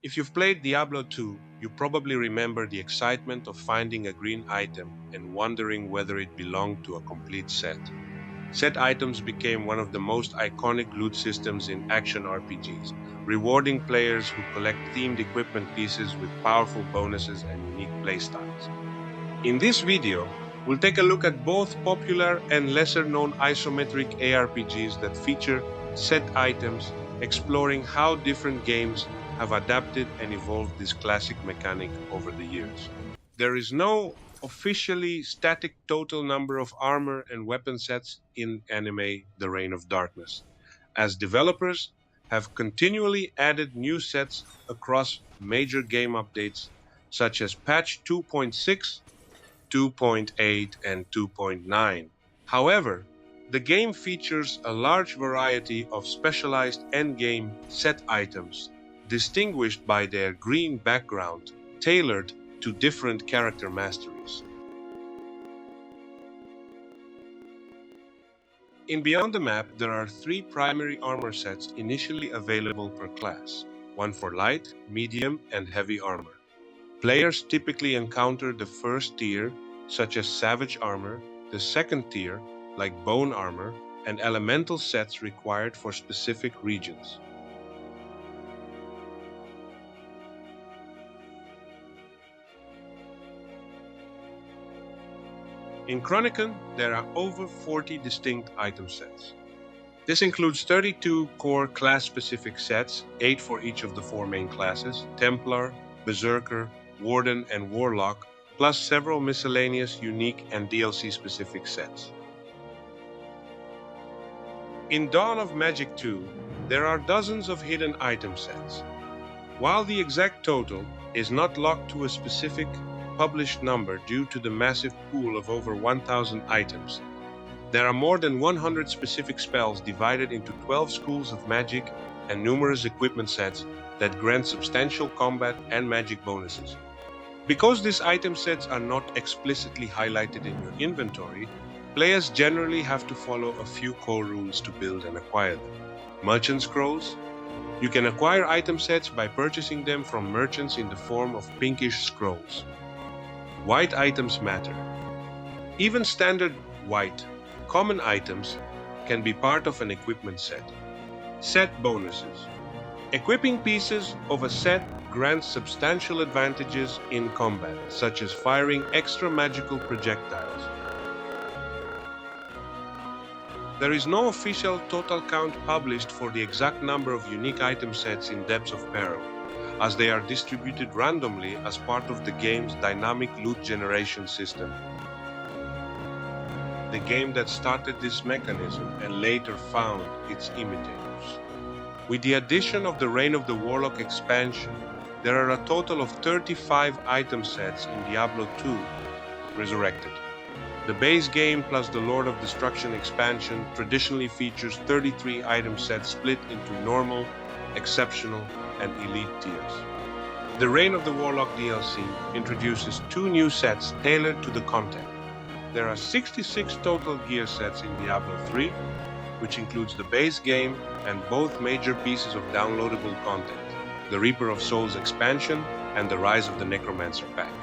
If you've played Diablo 2, you probably remember the excitement of finding a green item and wondering whether it belonged to a complete set. Set items became one of the most iconic loot systems in action RPGs, rewarding players who collect themed equipment pieces with powerful bonuses and unique playstyles. In this video, we'll take a look at both popular and lesser-known isometric ARPGs that feature set items, exploring how different games have adapted and evolved this classic mechanic over the years. There is no officially static total number of armor and weapon sets in Anime: The Reign of Darkness, as developers have continually added new sets across major game updates such as patch 2.6, 2.8, and 2.9. However, the game features a large variety of specialized endgame set items, distinguished by their green background, tailored to different character masteries. In Beyond the Map, there are 3 primary armor sets initially available per class, one for light, medium, and heavy armor. Players typically encounter the first tier, such as Savage Armor, the second tier, like Bone Armor, and elemental sets required for specific regions. In Chronicon, there are over 40 distinct item sets. This includes 32 core class-specific sets, 8 for each of the 4 main classes, Templar, Berserker, Warden, and Warlock, plus several miscellaneous, unique, and DLC-specific sets. In Dawn of Magic 2, there are dozens of hidden item sets. While the exact total is not locked to a specific published number due to the massive pool of over 1,000 items, there are more than 100 specific spells divided into 12 schools of magic and numerous equipment sets that grant substantial combat and magic bonuses. Because these item sets are not explicitly highlighted in your inventory, players generally have to follow a few core rules to build and acquire them. Merchant Scrolls. You can acquire item sets by purchasing them from merchants in the form of pinkish scrolls. White items matter. Even standard white, common items can be part of an equipment set. Set bonuses. Equipping pieces of a set grants substantial advantages in combat, such as firing extra magical projectiles. There is no official total count published for the exact number of unique item sets in Depths of Peril, as they are distributed randomly as part of the game's dynamic loot generation system. The game that started this mechanism and later found its imitators. With the addition of the Reign of the Warlock expansion, there are a total of 35 item sets in Diablo 2 Resurrected. The base game plus the Lord of Destruction expansion traditionally features 33 item sets split into normal, exceptional, and elite tiers. The Reign of the Warlock DLC introduces 2 new sets tailored to the content. There are 66 total gear sets in Diablo 3, which includes the base game and both major pieces of downloadable content, the Reaper of Souls expansion and the Rise of the Necromancer pack.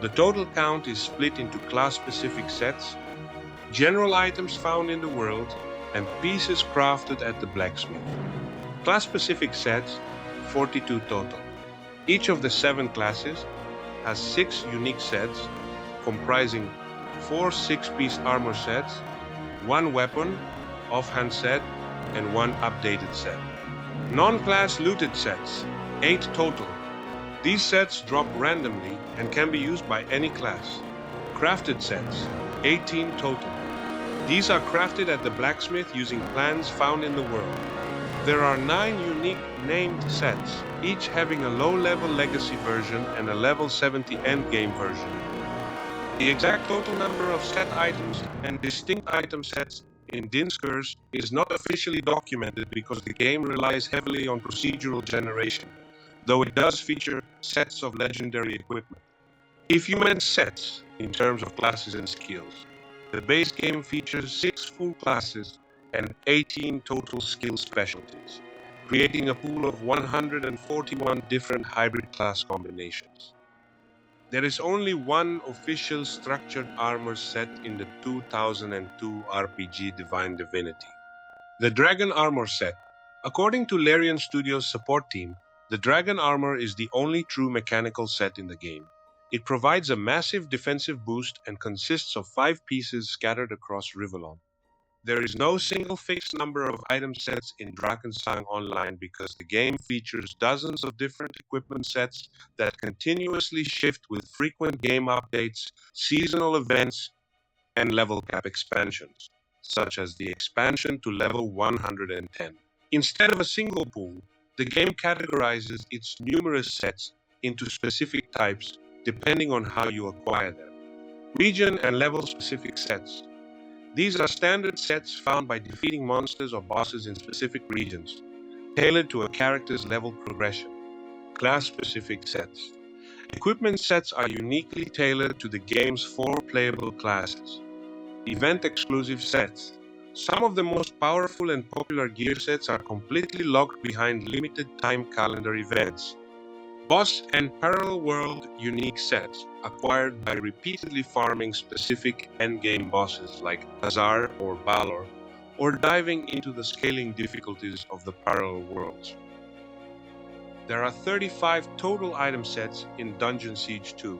The total count is split into class-specific sets, general items found in the world, and pieces crafted at the blacksmith. Class-specific sets, 42 total. Each of the 7 classes has 6 unique sets, comprising 4 6-piece armor sets, 1 weapon, offhand set, and 1 updated set. Non-class looted sets, 8 total. These sets drop randomly and can be used by any class. Crafted sets, 18 total. These are crafted at the blacksmith using plans found in the world. There are 9 unique named sets, each having a low-level legacy version and a level 70 endgame version. The exact total number of set items and distinct item sets in Din's Curse is not officially documented because the game relies heavily on procedural generation, though it does feature sets of legendary equipment. If you meant sets in terms of classes and skills, the base game features 6 full classes and 18 total skill specialties. creating a pool of 141 different hybrid class combinations. There is only one official structured armor set in the 2002 RPG Divine Divinity, the Dragon Armor set. According to Larian Studios' support team, the Dragon Armor is the only true mechanical set in the game. It provides a massive defensive boost and consists of 5 pieces scattered across Rivellon. There is no single fixed number of item sets in Drakenshang Online because the game features dozens of different equipment sets that continuously shift with frequent game updates, seasonal events, and level cap expansions, such as the expansion to level 110. Instead of a single pool, the game categorizes its numerous sets into specific types depending on how you acquire them. Region and level specific sets. These are standard sets found by defeating monsters or bosses in specific regions, tailored to a character's level progression. Class-specific sets. Equipment sets are uniquely tailored to the game's 4 playable classes. Event-exclusive sets. Some of the most powerful and popular gear sets are completely locked behind limited-time calendar events. Boss and Peril World unique sets, acquired by repeatedly farming specific endgame bosses like Azar or Balor, or diving into the scaling difficulties of the Peril Worlds. There are 35 total item sets in Dungeon Siege 2.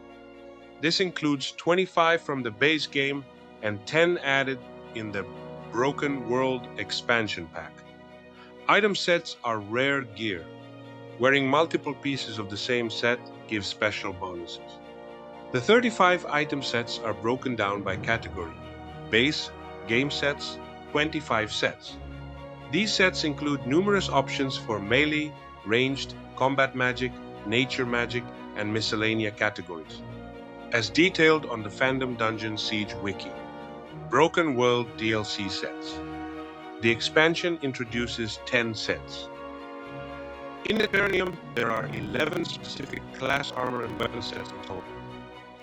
This includes 25 from the base game and 10 added in the Broken World expansion pack. Item sets are rare gear. Wearing multiple pieces of the same set gives special bonuses. The 35 item sets are broken down by category: base, game sets, 25 sets. These sets include numerous options for melee, ranged, combat magic, nature magic, and miscellanea categories, as detailed on the Fandom Dungeon Siege wiki. Broken World DLC sets. The expansion introduces 10 sets. In Eternium, there are 11 specific class armor and weapon sets in total.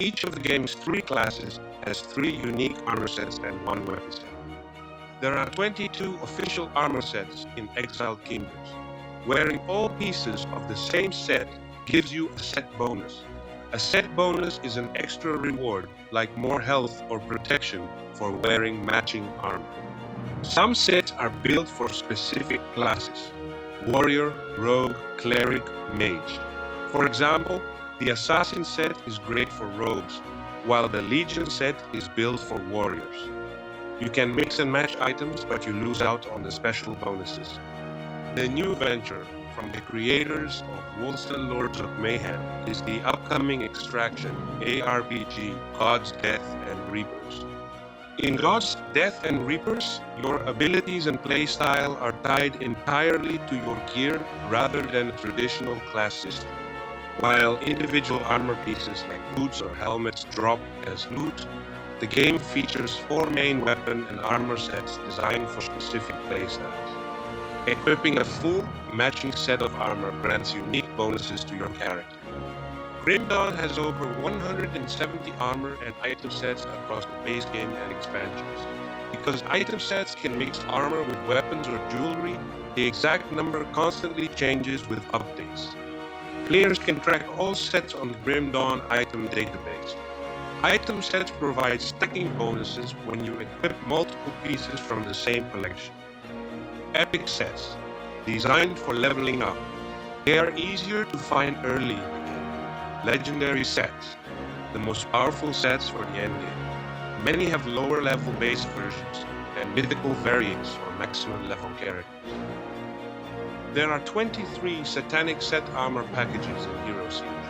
Each of the game's 3 classes has 3 unique armor sets and 1 weapon set. There are 22 official armor sets in Exiled Kingdoms. Wearing all pieces of the same set gives you a set bonus. A set bonus is an extra reward, like more health or protection for wearing matching armor. Some sets are built for specific classes: warrior, rogue, cleric, mage. For example, the assassin set is great for rogues, while the legion set is built for warriors. You can mix and match items, but you lose out on the special bonuses. The new venture from the creators of Woolston Lords of Mayhem is the upcoming Extraction ARPG God's Death and Reapers. In God's Death and Reapers, your abilities and playstyle are tied entirely to your gear rather than a traditional class system. While individual armor pieces like boots or helmets drop as loot, the game features 4 main weapon and armor sets designed for specific playstyles. Equipping a full, matching set of armor grants unique bonuses to your character. Grim Dawn has over 170 armor and item sets across the base game and expansions. Because item sets can mix armor with weapons or jewelry, the exact number constantly changes with updates. Players can track all sets on the Grim Dawn item database. Item sets provide stacking bonuses when you equip multiple pieces from the same collection. Epic sets, designed for leveling up. They are easier to find early in the game. Legendary sets, the most powerful sets for the endgame. Many have lower level base versions and mythical variants for maximum level characters. There are 23 satanic set armor packages in Hero Siege.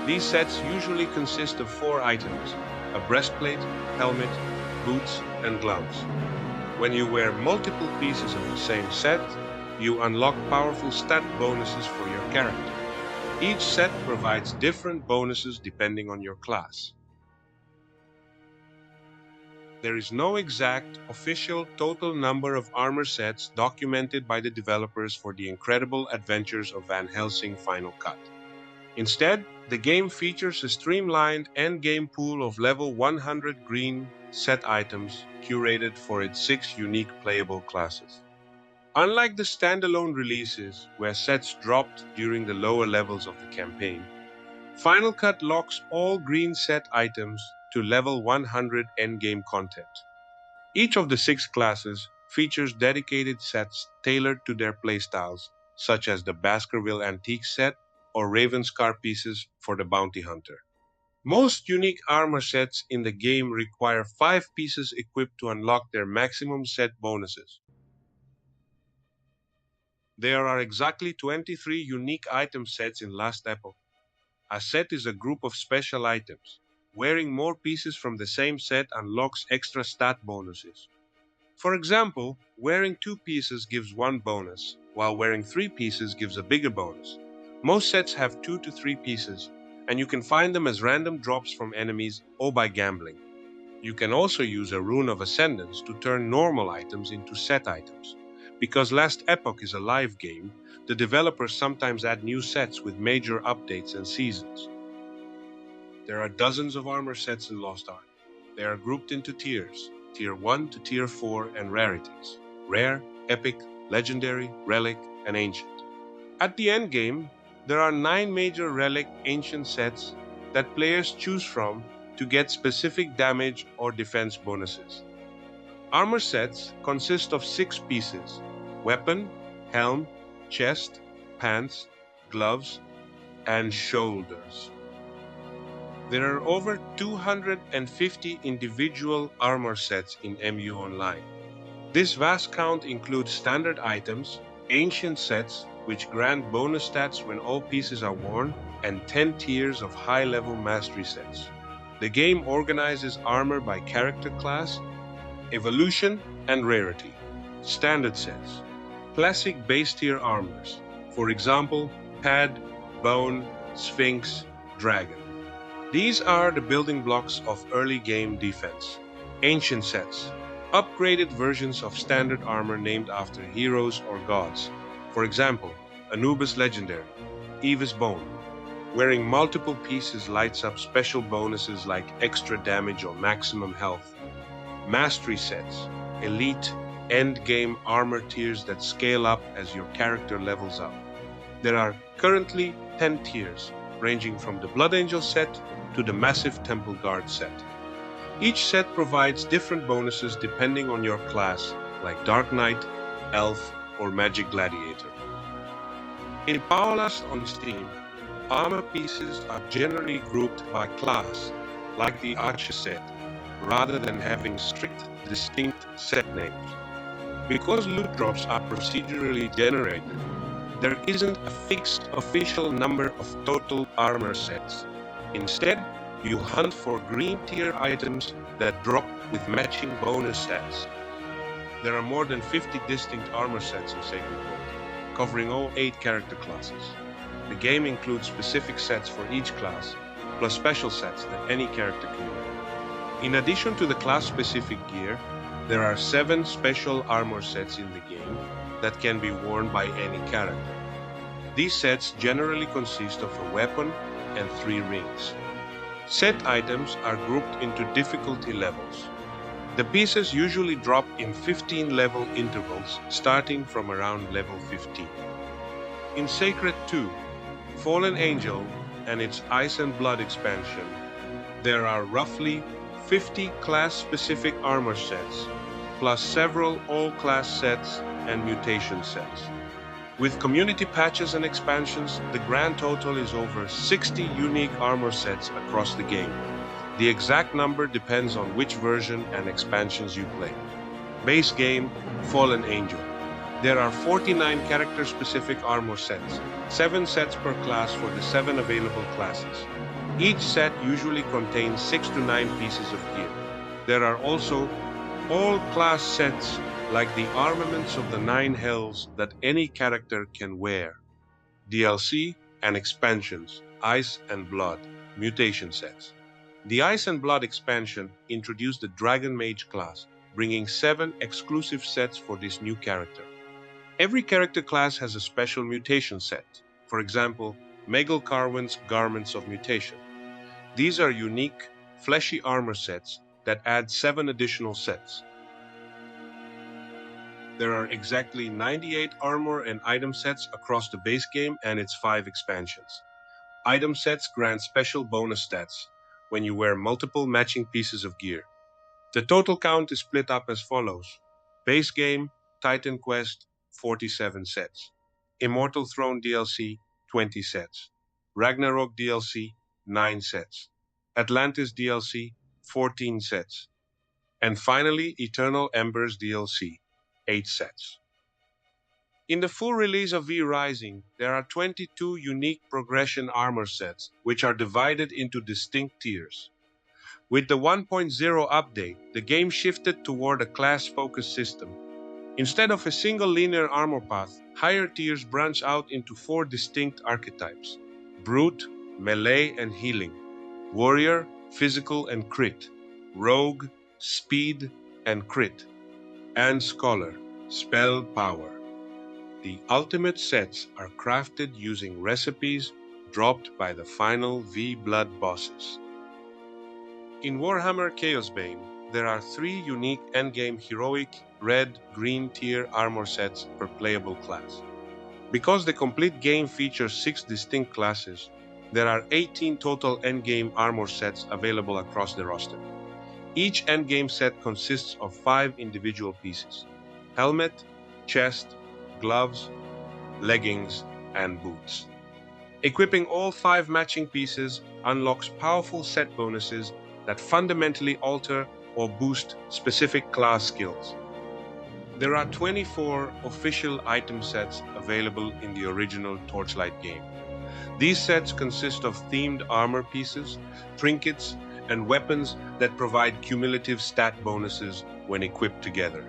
These sets usually consist of 4 items: a breastplate, helmet, boots, and gloves. When you wear multiple pieces of the same set, you unlock powerful stat bonuses for your character. Each set provides different bonuses depending on your class. There is no exact, official total number of armor sets documented by the developers for the incredible adventures of Van Helsing Final Cut. Instead, the game features a streamlined endgame pool of level 100 green set items curated for its 6 unique playable classes. Unlike the standalone releases, where sets dropped during the lower levels of the campaign, Final Cut locks all green set items to level 100 endgame content. Each of the 6 classes features dedicated sets tailored to their playstyles, such as the Baskerville Antique set or Ravenscar pieces for the Bounty Hunter. Most unique armor sets in the game require 5 pieces equipped to unlock their maximum set bonuses. There are exactly 23 unique item sets in Last Epoch. A set is a group of special items. Wearing more pieces from the same set unlocks extra stat bonuses. For example, wearing 2 pieces gives 1 bonus, while wearing 3 pieces gives a bigger bonus. Most sets have 2 to 3 pieces, and you can find them as random drops from enemies or by gambling. You can also use a Rune of Ascendance to turn normal items into set items. Because Last Epoch is a live game, the developers sometimes add new sets with major updates and seasons. There are dozens of armor sets in Lost Ark. They are grouped into tiers, Tier 1 to Tier 4, and rarities: Rare, Epic, Legendary, Relic, and Ancient. At the endgame, there are 9 major Relic Ancient sets that players choose from to get specific damage or defense bonuses. Armor sets consist of 6 pieces: weapon, helm, chest, pants, gloves, and shoulders. There are over 250 individual armor sets in MU Online. This vast count includes standard items, ancient sets, which grant bonus stats when all pieces are worn, and 10 tiers of high-level mastery sets. The game organizes armor by character class, evolution, and rarity. Standard sets: classic base tier armors, for example, Pad, Bone, Sphinx, Dragon. These are the building blocks of early game defense. Ancient sets: upgraded versions of standard armor named after heroes or gods. For example, Anubis Legendary, Eva's Bone. Wearing multiple pieces lights up special bonuses like extra damage or maximum health. Mastery sets: elite, end-game armor tiers that scale up as your character levels up. There are currently 10 tiers, ranging from the Blood Angel set to the massive Temple Guard set. Each set provides different bonuses depending on your class, like Dark Knight, Elf, or Magic Gladiator. In Powerlust on Steam, armor pieces are generally grouped by class, like the Archer set, rather than having strict, distinct set names. Because loot drops are procedurally generated, there isn't a fixed official number of total armor sets. Instead, you hunt for green tier items that drop with matching bonus stats. There are more than 50 distinct armor sets in Sacred Vault, covering all 8 character classes. The game includes specific sets for each class, plus special sets that any character can wear. In addition to the class-specific gear, there are 7 special armor sets in the game that can be worn by any character. These sets generally consist of a weapon and 3 rings. Set items are grouped into difficulty levels. The pieces usually drop in 15 level intervals, starting from around level 15. In Sacred 2, Fallen Angel and its Ice and Blood expansion, there are roughly 50 class-specific armor sets, plus several all-class sets and mutation sets. With community patches and expansions, the grand total is over 60 unique armor sets across the game. The exact number depends on which version and expansions you play. Base game, Fallen Angel. There are 49 character-specific armor sets, 7 sets per class for the 7 available classes. Each set usually contains 6 to 9 pieces of gear. There are also all-class sets like the armaments of the 9 hells that any character can wear. DLC and expansions, Ice and Blood, mutation sets. The Ice and Blood expansion introduced the Dragon Mage class, bringing 7 exclusive sets for this new character. Every character class has a special mutation set. For example, Megal Carwin's Garments of Mutation. These are unique, fleshy armor sets that add 7 additional sets. There are exactly 98 armor and item sets across the base game and its 5 expansions. Item sets grant special bonus stats when you wear multiple matching pieces of gear. The total count is split up as follows. Base game, Titan Quest, 47 sets. Immortal Throne DLC, 20 sets. Ragnarok DLC, 9 sets. Atlantis DLC, 14 sets. And finally, Eternal Embers DLC, 8 sets. In the full release of V Rising, there are 22 unique progression armor sets, which are divided into distinct tiers. With the 1.0 update, the game shifted toward a class-focused system. Instead of a single linear armor path, higher tiers branch out into 4 distinct archetypes: Brute, Melee and Healing, Warrior, Physical and Crit, Rogue, Speed and Crit, and Scholar, Spell Power. The ultimate sets are crafted using recipes dropped by the final V-Blood bosses. In Warhammer Chaos Bane, there are 3 unique endgame heroic, red, green tier armor sets per playable class. Because the complete game features 6 distinct classes, there are 18 total endgame armor sets available across the roster. Each endgame set consists of 5 individual pieces: helmet, chest, gloves, leggings, and boots. Equipping all 5 matching pieces unlocks powerful set bonuses that fundamentally alter or boost specific class skills. There are 24 official item sets available in the original Torchlight game. These sets consist of themed armor pieces, trinkets, and weapons that provide cumulative stat bonuses when equipped together.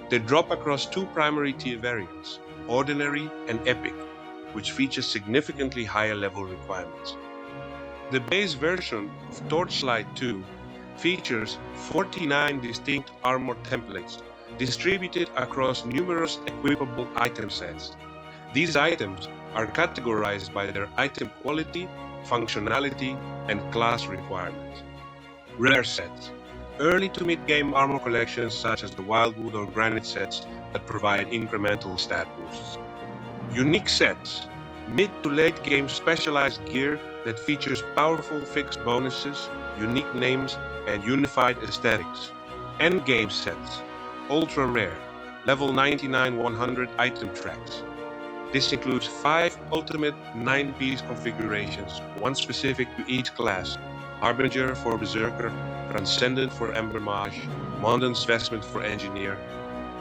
They drop across 2 primary tier variants, Ordinary and Epic, which feature significantly higher level requirements. The base version of Torchlight 2 features 49 distinct armor templates distributed across numerous equipable item sets. These items are categorized by their item quality, functionality, and class requirements. Rare sets. Early to mid-game armor collections such as the Wildwood or Granite sets that provide incremental stat boosts. Unique sets. Mid to late game specialized gear that features powerful fixed bonuses, unique names, and unified aesthetics. Endgame sets. Ultra rare. Level 99-100 item tracks. This includes 5 ultimate 9-piece configurations, one specific to each class: Harbinger for Berserker, Transcendent for Ember Mage, Mondan's Vestment for Engineer,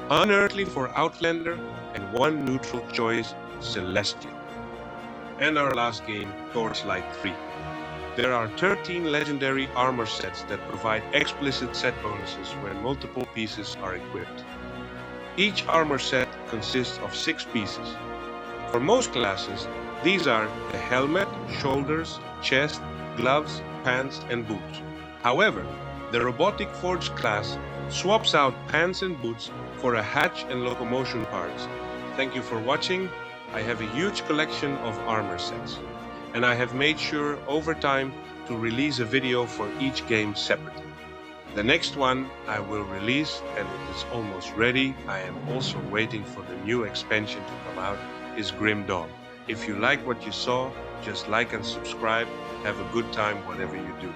Unearthly for Outlander, and one neutral choice, Celestial. And our last game, Torchlight 3. There are 13 legendary armor sets that provide explicit set bonuses when multiple pieces are equipped. Each armor set consists of 6 pieces. For most classes, these are the helmet, shoulders, chest, gloves, pants, and boots. However, the Robotic Forge class swaps out pants and boots for a hatch and locomotion parts. Thank you for watching. I have a huge collection of armor sets, and I have made sure over time to release a video for each game separately. The next one I will release, and it is almost ready. I am also waiting for the new expansion to come out, is Grim Dawn. If you like what you saw, just like and subscribe. Have a good time whatever you do.